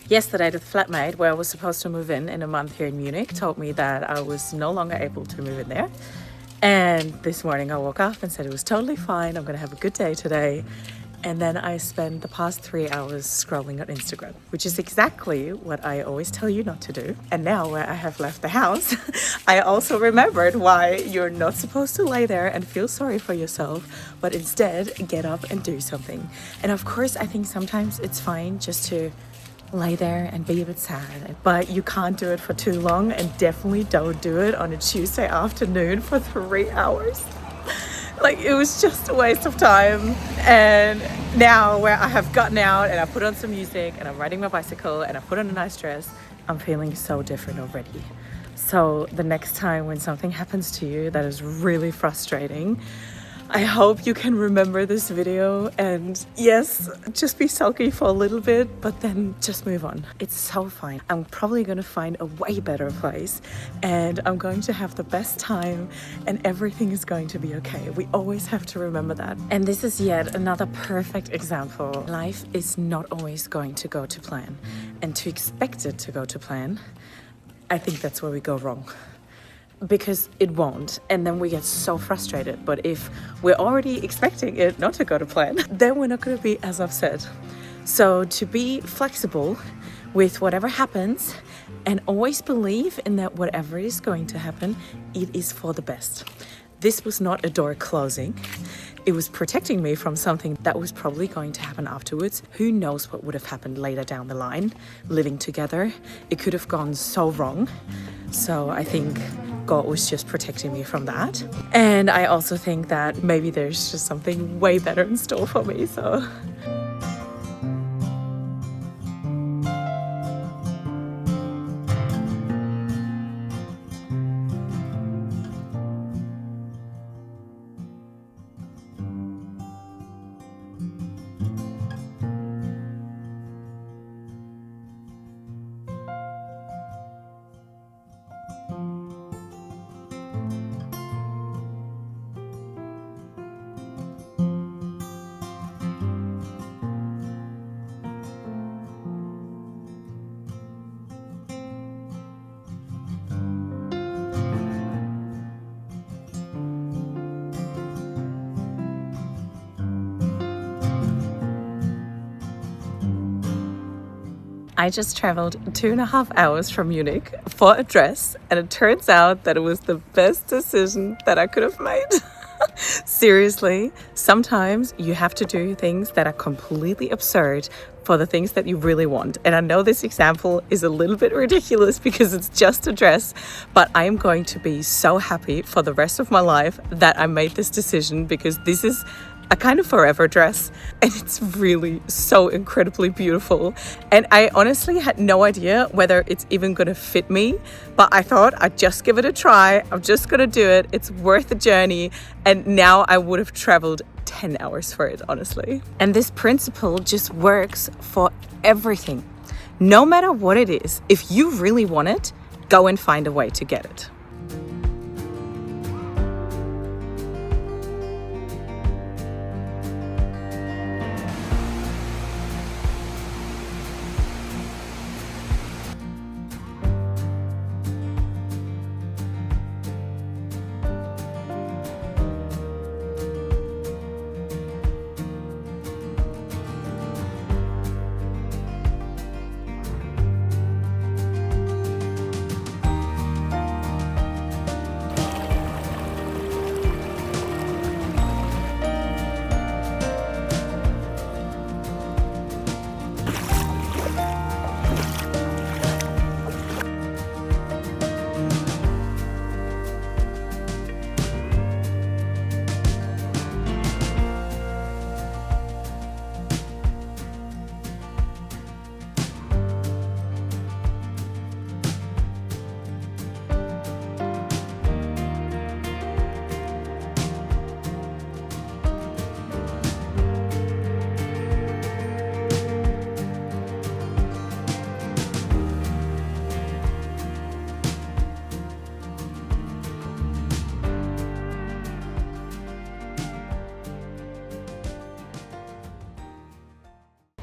Yesterday, the flatmate where I was supposed to move in a month here in Munich told me that I was no longer able to move in there. And this morning I woke up and said it was totally fine. I'm going to have a good day today. And then I spent the past 3 hours scrolling on Instagram, which is exactly what I always tell you not to do. And now where I have left the house, I also remembered why you're not supposed to lay there and feel sorry for yourself, but instead get up and do something. And of course, I think sometimes it's fine just to lay there and be a bit sad, but you can't do it for too long, and definitely don't do it on a Tuesday afternoon for 3 hours. Like, it was just a waste of time. And now where I have gotten out and I put on some music and I'm riding my bicycle and I put on a nice dress, I'm feeling so different already. So the next time when something happens to you that is really frustrating, I hope you can remember this video and yes, just be sulky for a little bit, but then just move on. It's so fine. I'm probably going to find a way better place and I'm going to have the best time and everything is going to be okay. We always have to remember that. And this is yet another perfect example. Life is not always going to go to plan, and to expect it to go to plan, I think that's where we go wrong. Because it won't, and then we get so frustrated. But if we're already expecting it not to go to plan, then we're not going to be as upset. So to be flexible with whatever happens and always believe in that whatever is going to happen, it is for the best. This was not a door closing. It was protecting me from something that was probably going to happen afterwards. Who knows what would have happened later down the line, living together. It could have gone so wrong. So I think God was just protecting me from that. And I also think that maybe there's just something way better in store for me, so. I just traveled 2.5 hours from Munich for a dress, and it turns out that it was the best decision that I could have made. Seriously, sometimes you have to do things that are completely absurd for the things that you really want. And I know this example is a little bit ridiculous because it's just a dress, but I am going to be so happy for the rest of my life that I made this decision, because this is a kind of forever dress and it's really so incredibly beautiful. And I honestly had no idea whether it's even going to fit me, but I thought I'd just give it a try. I'm just going to do it. It's worth the journey. And now I would have traveled 10 hours for it, honestly. And this principle just works for everything. No matter what it is, if you really want it, go and find a way to get it.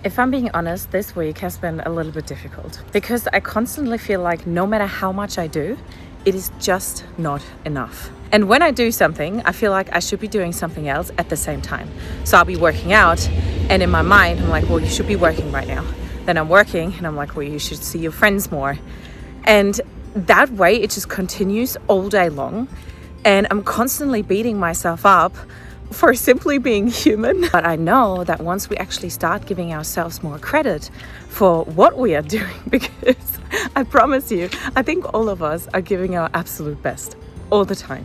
If I'm being honest, this week has been a little bit difficult because I constantly feel like no matter how much I do, it is just not enough. And when I do something, I feel like I should be doing something else at the same time. So I'll be working out, and in my mind, I'm like, well, you should be working right now. Then I'm working, and I'm like, well, you should see your friends more. And that way, it just continues all day long. And I'm constantly beating myself up for simply being human. But I know that once we actually start giving ourselves more credit for what we are doing, because I promise you, I think all of us are giving our absolute best all the time.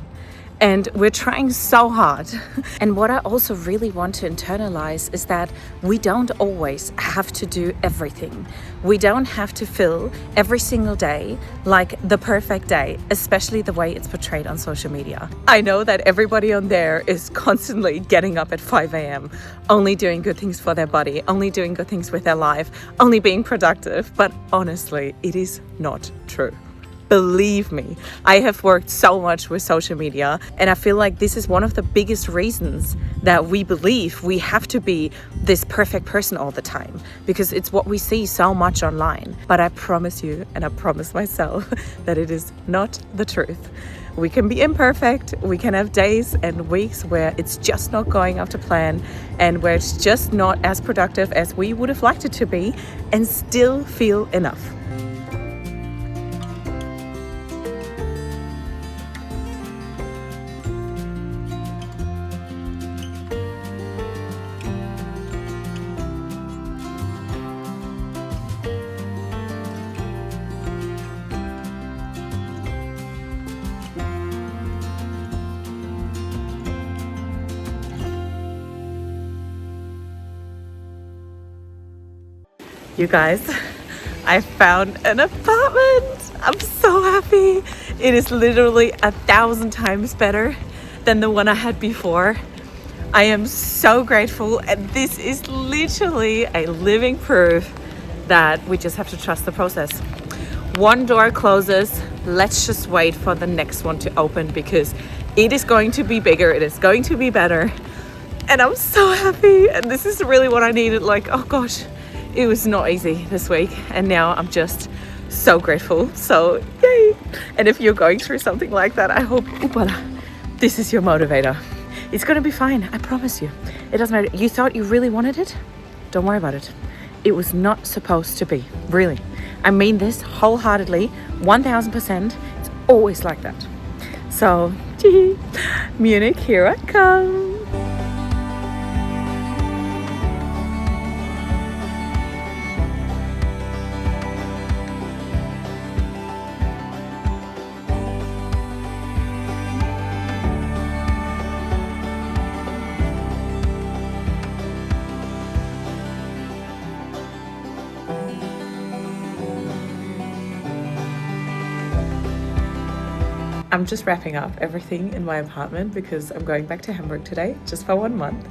And we're trying so hard. And what I also really want to internalize is that we don't always have to do everything. We don't have to fill every single day like the perfect day, especially the way it's portrayed on social media. I know that everybody on there is constantly getting up at 5 a.m., only doing good things for their body, only doing good things with their life, only being productive. But honestly, it is not true. Believe me, I have worked so much with social media, and I feel like this is one of the biggest reasons that we believe we have to be this perfect person all the time, because it's what we see so much online. But I promise you, and I promise myself, that it is not the truth. We can be imperfect, we can have days and weeks where it's just not going after plan and where it's just not as productive as we would have liked it to be, and still feel enough. You guys, I found an apartment. I'm so happy. It is literally 1,000 times better than the one I had before. I am so grateful, and this is literally a living proof that we just have to trust the process. One door closes, let's just wait for the next one to open, because it is going to be bigger, it is going to be better. And I'm so happy, and this is really what I needed. Like, oh gosh, it was not easy this week, and now I'm just so grateful. So yay. And if you're going through something like that, I hope this is your motivator. It's gonna be fine, I promise you. It doesn't matter. You thought you really wanted it? Don't worry about it. It was not supposed to be, really. I mean this wholeheartedly, 1000%. It's always like that. So Munich, here I come. I'm just wrapping up everything in my apartment because I'm going back to Hamburg today, just for 1 month.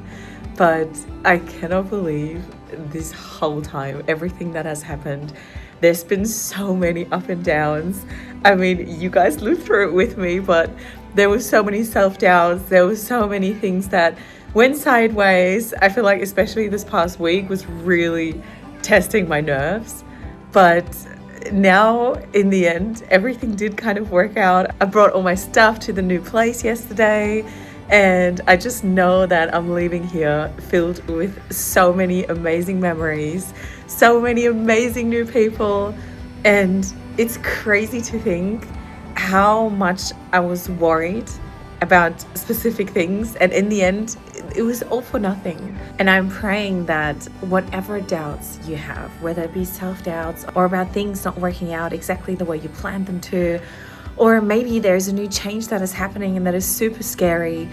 But I cannot believe this whole time, everything that has happened. There's been so many up and downs. I mean, you guys lived through it with me, but there were so many self-doubts. There were so many things that went sideways. I feel like especially this past week was really testing my nerves. But now, in the end, everything did kind of work out. I brought all my stuff to the new place yesterday, and I just know that I'm leaving here filled with so many amazing memories, so many amazing new people, and it's crazy to think how much I was worried about specific things, and in the end, it was all for nothing. And I'm praying that whatever doubts you have, whether it be self-doubts or about things not working out exactly the way you planned them to, or maybe there's a new change that is happening and that is super scary,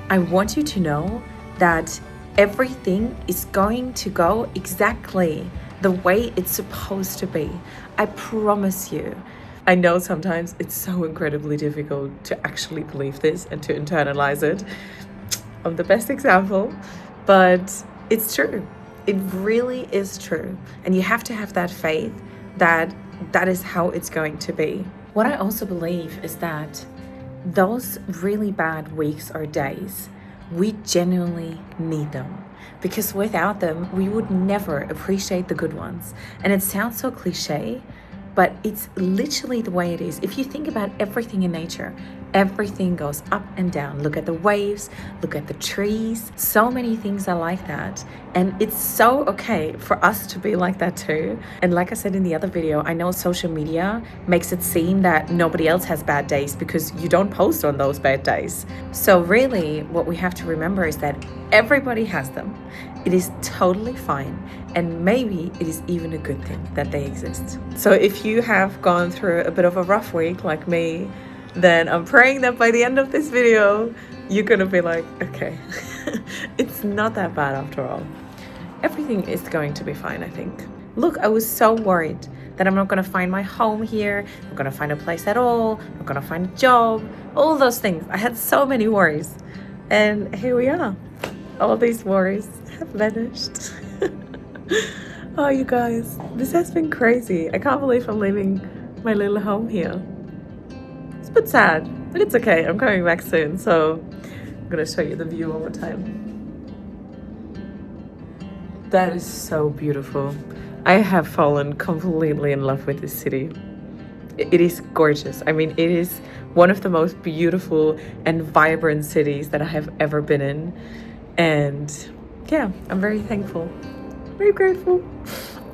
I want you to know that everything is going to go exactly the way it's supposed to be. I promise you. I know sometimes it's so incredibly difficult to actually believe this and to internalize it. I'm the best example, but it's true. It really is true. And you have to have that faith that that is how it's going to be. What I also believe is that those really bad weeks or days, we genuinely need them. because without them, we would never appreciate the good ones. And it sounds so cliche, but it's literally the way it is. If you think about everything in nature, everything goes up and down. Look at the waves, look at the trees. So many things are like that. And it's so okay for us to be like that too. And like I said in the other video, I know social media makes it seem that nobody else has bad days because you don't post on those bad days. So really, what we have to remember is that everybody has them. It is totally fine. And maybe it is even a good thing that they exist. So if you have gone through a bit of a rough week like me, then I'm praying that by the end of this video, you're gonna be like, okay, it's not that bad after all. Everything is going to be fine, I think. Look, I was so worried that I'm not gonna find my home here, I'm not gonna find a place at all, I'm not gonna find a job, all those things. I had so many worries. And here we are. All these worries have vanished. Oh, you guys, this has been crazy. I can't believe I'm leaving my little home here. It's a bit sad, but it's okay. I'm coming back soon, so I'm gonna show you the view one more time. That is so beautiful. I have fallen completely in love with this city. It is gorgeous. I mean, it is one of the most beautiful and vibrant cities that I have ever been in. And yeah, I'm very thankful, very grateful.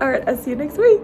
All right, I'll see you next week.